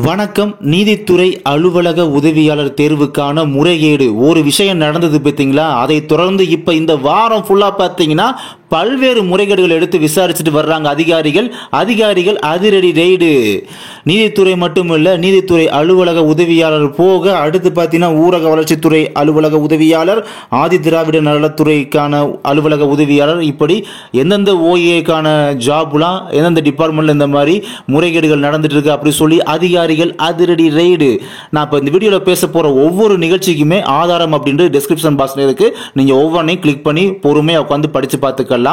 வணக்கம். நீதித்துறை அலுவலக உதவியாளர் தேர்வுக்கான முறைகேடு ஒரு விஷயம் நடந்தது பார்த்தீங்களா? அதை தொடர்ந்து இப்ப இந்த வாரம் ஃபுல்லா பார்த்தீங்கன்னா பல்வேறு முறைகேடுகள் எடுத்து விசாரிச்சுட்டு வர்றாங்க அதிகாரிகள் அதிரடி ரெய்டு. நீதித்துறை மட்டுமல்ல, நீதித்துறை அலுவலக உதவியாளர் போக அடுத்து பார்த்தீங்கன்னா ஊரக வளர்ச்சித்துறை அலுவலக உதவியாளர், ஆதி திராவிட நலத்துறைக்கான அலுவலக உதவியாளர், இப்படி எந்தெந்த ஓஏக்கான ஜாப்லாம் எந்தெந்த டிபார்ட்மெண்ட்ல இந்த மாதிரி முறைகேடுகள் நடந்துட்டு இருக்கு அப்படி சொல்லி அதிகாரிகள் அதிரடி ரெய்டு. நான் இப்போ இந்த வீடியோவில் பேச போற ஒவ்வொரு நிகழ்ச்சிக்குமே ஆதாரம் அப்படின்றது டிஸ்கிரிப்ஷன் பாக்ஸ்ல இருக்கு. நீங்க ஒவ்வொன்றையும் கிளிக் பண்ணி பொறுமையா உட்காந்து படிச்சு பார்த்துக்கலாம்.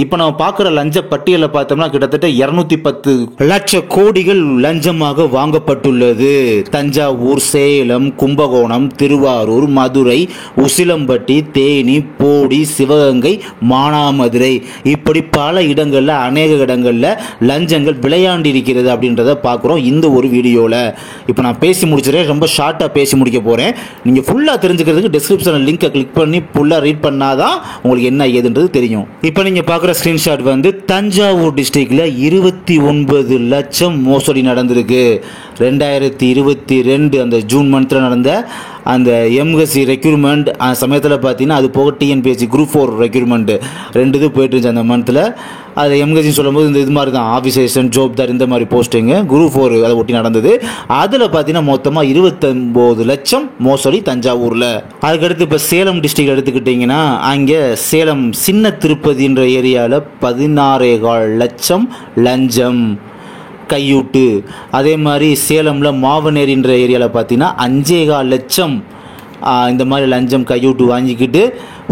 இப்ப நம்ம பார்க்கிற லஞ்ச பட்டியலை பார்த்தோம்னா கிட்டத்தட்ட 210 லட்சம் கோடிகள் லஞ்சமாக வாங்கப்பட்டுள்ளது. தஞ்சாவூர், சேலம், கும்பகோணம், திருவாரூர், மதுரை, உசிலம்பட்டி, தேனி, போடி, சிவகங்கை, மானாமதுரை, இப்படி பல இடங்கள்ல அநேக இடங்கள்ல லஞ்சங்கள் விளையாண்டு இருக்கிறது அப்படின்றத பார்க்கிறோம் இந்த ஒரு வீடியோல. இப்போ நான் பேசி முடிச்சிடறேன், ரொம்ப ஷார்ட்டா பேசி முடிக்க போறேன். நீங்க ஃபுல்லா தெரிஞ்சுக்கிறதுக்கு டிஸ்கிரிப்ஷன் லிங்கை கிளிக் பண்ணி ஃபுல்லா ரீட் பண்ணாதான் உங்களுக்கு என்ன ஏதுன்றது தெரியும். இப்போ நீங்க பார்க்குற ஸ்கிரீன்ஷாட் வந்து தஞ்சாவூர் டிஸ்ட்ரிக்ட்ல 29 லட்சம் மோசடி நடந்திருக்கு. 2022 அந்த ஜூன் மந்த்ல நடந்த அந்த எம்எஸ்சி ரெக்யூர்மெண்ட் சமயத்தில் பார்த்தீங்கன்னா அது போக டிஎன்பிஎஸ்சி குரூப் 4 ரெக்யூர்மெண்ட் 2 இது போயிட்டு இருந்துச்சு அந்த மந்த்தில். அது எம்எஸ்சி சொல்லும்போது இந்த இது மாதிரி தான் ஆஃபீஸ் அசிஸ்டன்ட், ஜோப்தார், இந்த மாதிரி போஸ்டிங்கு குரூப் 4 அதை ஒட்டி நடந்தது. அதில் பார்த்தீங்கன்னா மொத்தமாக 29 லட்சம் மோசடி தஞ்சாவூரில். அதுக்கடுத்து இப்போ சேலம் டிஸ்ட்ரிக்ட் எடுத்துக்கிட்டிங்கன்னா அங்கே சேலம் சின்ன திருப்பதின்ற ஏரியாவில் 16.25 லட்சம் லஞ்சம் கையூட்டு. அதே மாதிரி சேலமில் மாவனேரின்ற ஏரியாவில் பார்த்தீங்கன்னா 5.25 லட்சம் இந்த மாதிரி லஞ்சம் கையூட்டு வாங்கிக்கிட்டு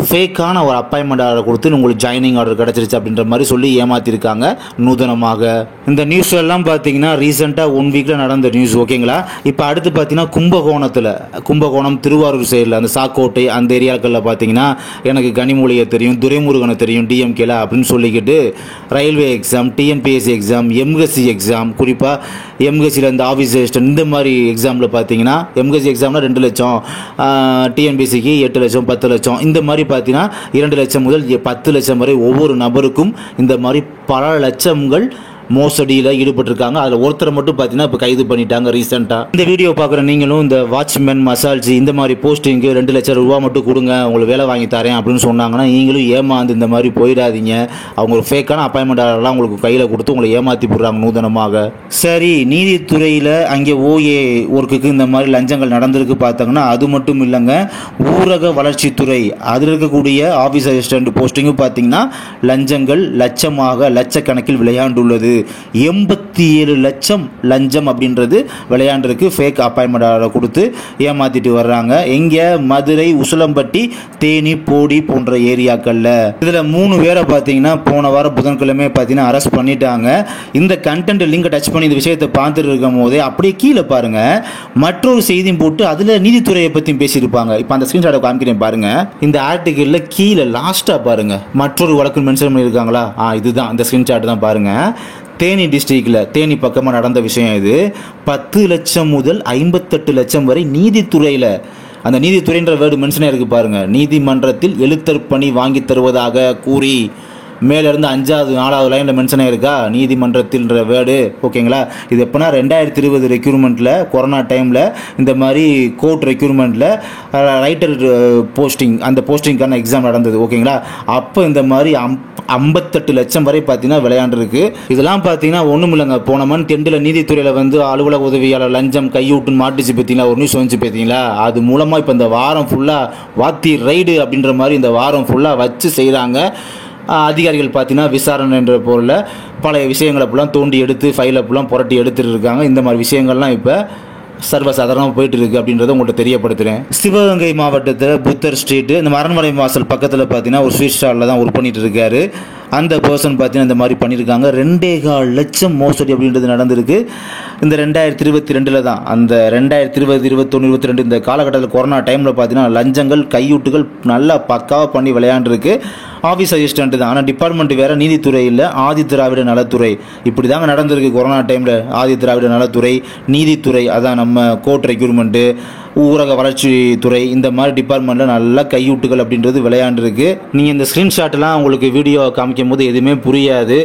ஃபேக்கான ஒரு அப்பாயின்மெண்ட் ஆர்டர் கொடுத்து உங்களுக்கு ஜாயினிங் ஆர்டர் கிடச்சிருச்சு அப்படின்ற மாதிரி சொல்லி ஏமாற்றிருக்காங்க நூதனமாக. இந்த நியூஸ் எல்லாம் பார்த்தீங்கன்னா ரீசெண்டாக 1 வீக்கில் நடந்த நியூஸ், ஓகேங்களா? இப்போ அடுத்து பார்த்தீங்கன்னா கும்பகோணம், திருவாரூர் சைடில் அந்த சாக்கோட்டை அந்த ஏரியாக்களில் பார்த்தீங்கன்னா எனக்கு கனிமொழியை தெரியும், துரைமுருகனை தெரியும் டிஎம்கேல அப்படின்னு சொல்லிக்கிட்டு railway exam, TNPSC exam, MSc exam, குறிப்பாக எம்எஸ்சியில் இந்த ஆஃபீஸ் அசிஸ்டன்ட் இந்த மாதிரி எக்ஸாமில் பார்த்தீங்கன்னா எம்எஸ்சி எக்ஸாம்னா 2 லட்சம், டிஎன்பிஎஸ்சிக்கு 8 லட்சம், 10 லட்சம், இந்த மாதிரி பார்த்தீங்கன்னா 2 லட்சம் முதல் 10 லட்சம் வரை ஒவ்வொரு நபருக்கும் இந்த மாதிரி பல லட்சங்கள் மோசடியில் ஈடுபட்டிருக்காங்க. அதில் ஒருத்தரை மட்டும் பார்த்தீங்கன்னா இப்போ கைது பண்ணிட்டாங்க ரீசெண்டாக. இந்த வீடியோ பார்க்குற நீங்களும் இந்த வாட்ச்மேன், மசால்ஜி இந்த மாதிரி போஸ்டிங்கு 2 லட்சம் ரூபா மட்டும் கொடுங்க உங்களுக்கு வேலை வாங்கி தரேன் அப்படின்னு சொன்னாங்கன்னா நீங்களும் ஏமாந்து இந்த மாதிரி போயிடாதீங்க. அவங்க ஒரு ஃபேக்கான அப்பாயின்மெண்ட் ஆர்டர்லாம் உங்களுக்கு கையில் கொடுத்து உங்களை ஏமாற்றி போடுறாங்க நூதனமாக. சரி, நீதித்துறையில் அங்கே ஓஏ ஒர்க்குக்கு இந்த மாதிரி லஞ்சங்கள் நடந்திருக்கு பார்த்தாங்கன்னா அது மட்டும் இல்லைங்க, ஊரக வளர்ச்சித்துறை அதில் இருக்கக்கூடிய ஆஃபீஸ் அசிஸ்டன்ட் போஸ்டிங்கும் பார்த்தீங்கன்னா லஞ்சங்கள் லட்சக்கணக்கில் விளையாண்டுள்ளது. 87 லட்சம் லஞ்சம் அப்படின்றது விளையாண்டிருக்கு. ஃபேக் அப்பாயின்மெண்ட் ஆர்டர் கொடுத்து ஏமாத்திட்டு வர்றாங்க. எங்க? மதுரை, உசிலம்பட்டி, தேனி, போடி போன்ற ஏரியாக்கள்ல. இதுல 3 பேரை பார்த்தீங்கன்னா போன வாரம் புதன்கிழமை பார்த்தீங்கன்னா அரெஸ்ட் பண்ணிட்டாங்க. இந்த கண்டென்ட் லிங்க் டச் பண்ணி இந்த விஷயத்தை பார்த்துட்டு இருக்கும் போதே அப்படியே கீழே பாருங்க மற்றொரு செய்தியும் போட்டு அதுல நீதித்துறையை பத்தி பேசியிருப்பாங்க. இப்போ அந்த ஸ்கிரீன்ஷாட்டை காமிக்கிறேன் பாருங்க. இந்த ஆர்டிகிள்ல கீழே லாஸ்டா பாருங்க மற்றொரு வழக்கு மென்ஷன் பண்ணியிருக்காங்களா? இதுதான் இந்த ஸ்கிரீன்ஷாட் தான் பாருங்க. தேனி டிஸ்ட்ரிக்ட்ல தேனி பக்கமாக நடந்த விஷயம் இது. 10 லட்சம் முதல் 58 லட்சம் வரை நீதித்துறையில், அந்த நீதித்துறைன்ற வேர்டு மென்ஷனே இருக்கு பாருங்க, நீதிமன்றத்தில் எழுத்தர் பணி வாங்கி தருவதாக கூறி மேல இருந்து 5வது 4வது லைன்ல மென்ஷன் ஆயிருக்கா நீதிமன்றத்தில்ன்ற வேர்டு, ஓகேங்களா? இது எப்பனா 2020 ரெக்யூர்மெண்ட்ல கொரோனா டைம்ல இந்த மாதிரி கோர்ட் ரெக்யூர்மெண்ட்ல ரைட்டர் போஸ்டிங் அந்த போஸ்டிங்கான எக்ஸாம் நடந்தது, ஓகேங்களா? அப்போ இந்த மாதிரி 58 லட்சம் வரை பார்த்தீங்கன்னா விளையாண்டுருக்கு. இதெல்லாம் பார்த்தீங்கன்னா ஒன்றும் இல்லைங்க, போன மந்த் எண்டில் நீதித்துறையில் வந்து அலுவலக உதவியாளர் லஞ்சம் கையூட்டுன்னு மாட்டுச்சு பார்த்தீங்களா, ஒரு நியூஸ் வந்துச்சு பார்த்தீங்களா? அது மூலமாக இப்போ இந்த வாரம் ஃபுல்லாக வாத்தி ரைடு அப்படின்ற மாதிரி இந்த வாரம் ஃபுல்லாக வச்சு செய்கிறாங்க. அதிகாரிகள் பார்த்தீங்கன்னா விசாரணை என்ற பொருளில் பழைய விஷயங்களை அப்பெல்லாம் தோண்டி எடுத்து ஃபைல் அப்பெல்லாம் புரட்டி எடுத்துட்டு இருக்காங்க. இந்த மாதிரி விஷயங்கள்லாம் இப்போ சர்வசாதாரணமாக போயிட்டு இருக்கு அப்படின்றத உங்கள்கிட்ட தெரியப்படுத்துகிறேன். சிவகங்கை மாவட்டத்தில் புத்தர் ஸ்ட்ரீட் இந்த அரண்மனை வாசல் பக்கத்தில் பார்த்தீங்கன்னா ஒரு ஸ்வீட் ஸ்டாலில் தான் ஒர்க் பண்ணிட்டு இருக்காரு. அந்த பர்சன் பார்த்தீங்கன்னா இந்த மாதிரி பண்ணியிருக்காங்க. 2.25 லட்சம் மோசடி அப்படின்றது நடந்திருக்கு இந்த 2022 தான். அந்த 2020, 21, 22 இந்த காலகட்டத்தில் கொரோனா டைமில் பார்த்தீங்கன்னா லஞ்சங்கள் கையூட்டுகள் நல்லா பக்காவாக பண்ணி விளையாண்டுருக்கு. ஆஃபீஸ் அசிஸ்டன்ட் தான், ஆனால் டிபார்ட்மெண்ட் வேறு, நீதித்துறை இல்லை, ஆதி திராவிட நலத்துறை. இப்படி தாங்க நடந்திருக்கு கொரோனா டைமில். ஆதி திராவிட நலத்துறை, நீதித்துறை, அதான் நம்ம கோர்ட் ரெக்யூர்மெண்ட்டு, ஊரக வளர்ச்சித்துறை இந்த மாதிரி டிபார்ட்மெண்ட்டில் நல்லா கையூட்டுகள் அப்படின்றது விளையாண்டுருக்கு. நீங்கள் இந்த ஸ்க்ரீன்ஷாட்லாம் உங்களுக்கு வீடியோ காமிக்கும் போது எதுவுமே புரியாது,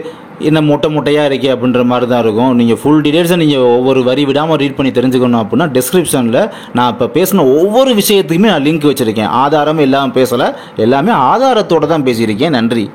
என்ன மொட்டையாக இருக்கே அப்படின்ற மாதிரி தான் இருக்கும். நீங்கள் ஃபுல் டீடைல்ஸை நீங்கள் ஒவ்வொரு வரி விடாமல் ரீட் பண்ணி தெரிஞ்சுக்கணும் அப்படின்னா டிஸ்கிரிப்ஷனில் நான் இப்போ பேசின ஒவ்வொரு விஷயத்துக்குமே நான் லிங்க் வச்சுருக்கேன். ஆதாரம் இல்லாமல் பேசலை, எல்லாமே ஆதாரத்தோடு தான் பேசியிருக்கேன். நன்றி.